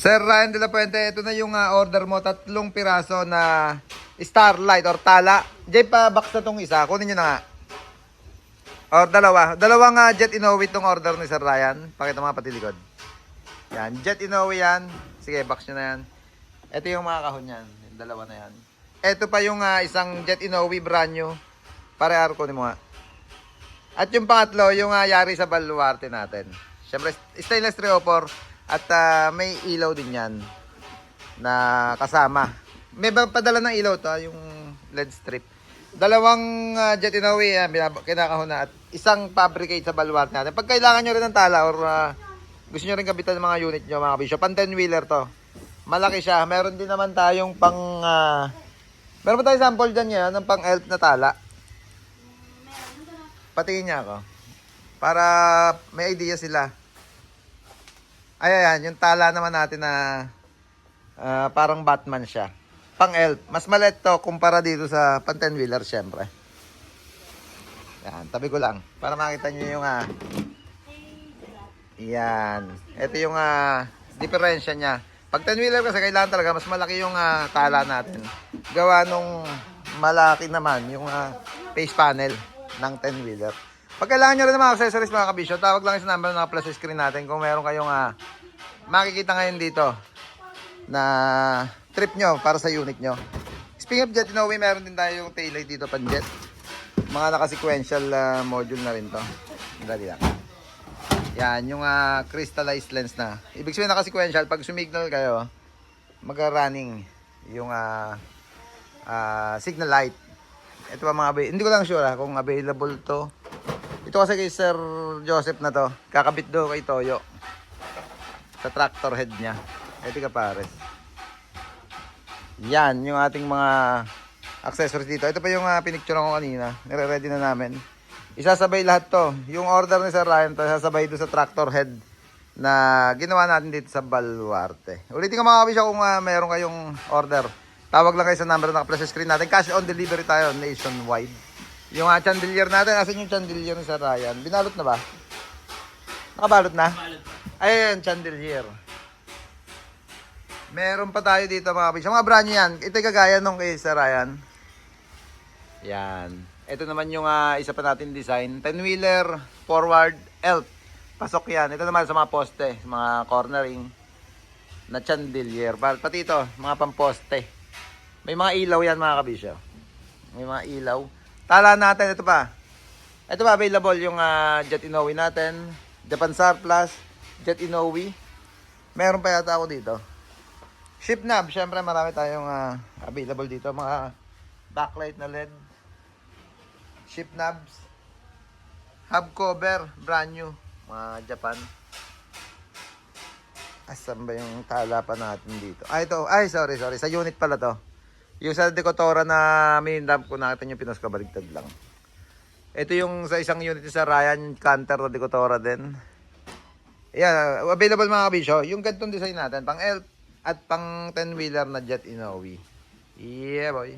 Sir Ryan de la Puente, ito na yung order mo. 3 piraso na Starlight or Tala. Jay, pa box na tong isa. Kunin nyo na nga. Or dalawa. Dalawang Jet Inoue itong order ni Sir Ryan. Pakita mga patilikod. Yan. Jet Inoue yan. Sige, box nyo na yan. Ito yung mga kahon yan. Yung dalawa na yan. Ito pa yung isang Jet Inoue brand new. Pare-ar kunin mo nga. At yung pangatlo, yung yari sa baluarte natin. Siyempre, stainless 304. At may ilaw din yan na kasama. May padala ng ilaw to, yung LED strip. Dalawang Jet Inoue, kinakahon na. At isang fabricate sa baluarte natin. Pag kailangan nyo rin ng tala or gusto nyo rin kabitan ng mga unit nyo, mga bisyo, pan 10-wheeler to. Malaki siya. Meron din naman tayong pang... meron pa tayong sample dyan ngayon ng pang elf na tala. Patingin niya ako. Para may idea sila. Ayan, yung tala naman natin na parang Batman siya. Pang elf. Mas maliit to kumpara dito sa pan 10-wheeler syempre. Yan, tabi ko lang. Para makita nyo yung... yan. Ito yung diferensya niya. Pag 10-wheeler kasi kailangan talaga mas malaki yung tala natin. Gawa nung malaki naman yung face panel ng 10-wheeler. Pag kailangan nyo rin ng mga accessories mga kabisyo, tawag lang sa number na plus screen natin kung meron kayong makikita ngayon dito na trip nyo para sa unit nyo. Speaking of Jet Inoue, meron din tayo yung taillight dito pan jet. Mga naka-sequential module na rin to. Dali lang. Yan, yung crystallized lens na. Ibig sabihin naka-sequential, pag sumignal kayo, mag-running yung signal light. Ito pa mga hindi ko lang sure kung available to. Ito kasi kay Sir Joseph na to. Kakabit do kay Toyo. Sa tractor head niya. Ito ka pares. Yan, yung ating mga accessories dito. Ito pa yung pinicture ko kanina. Nire-ready na namin. Isasabay lahat to. Yung order ni Sir Ryan to, isasabay do sa tractor head na ginawa natin dito sa Baluarte. Ulitin ko mga kabisya kung meron kayong order. Tawag lang kayo sa number na naka-flash screen natin. Cash on delivery tayo nationwide. Yung chandelier natin, asan yung chandelier ni Sir Ryan? Binalot na ba? Nakabalot na? Ayan, chandelier. Meron pa tayo dito mga kabisya. Mga brand new yan. Ito yung kagaya nung kay Sir Ryan. Yan. Ito naman yung isa pa natin design. 10-wheeler, forward, elf. Pasok yan. Ito naman sa mga poste, mga cornering na chandelier. Pati ito, mga pamposte. May mga ilaw yan mga kabisyo. May mga ilaw. Tala natin, ito pa. Ito pa, available yung Jet Inoue natin. Japan Surplus, Jet Inoue. Meron pa yata ako dito. Ship knob, syempre marami tayong available dito. Mga backlight na LED. Ship knobs. Hub cover, brand new. Mga Japan. Asan ba yung tala pa natin dito? Ito. Ay, sorry. Sa unit pala to. Yung sa decotora na minindam ko natin yung pinos ko, baligtad lang. Ito yung sa isang unit sa Ryan, canter na decotora din. Ayan, available mga kabisyo. Yung ganitong design natin, pang elf at pang 10-wheeler na Jet Inoue. Yeah, boy.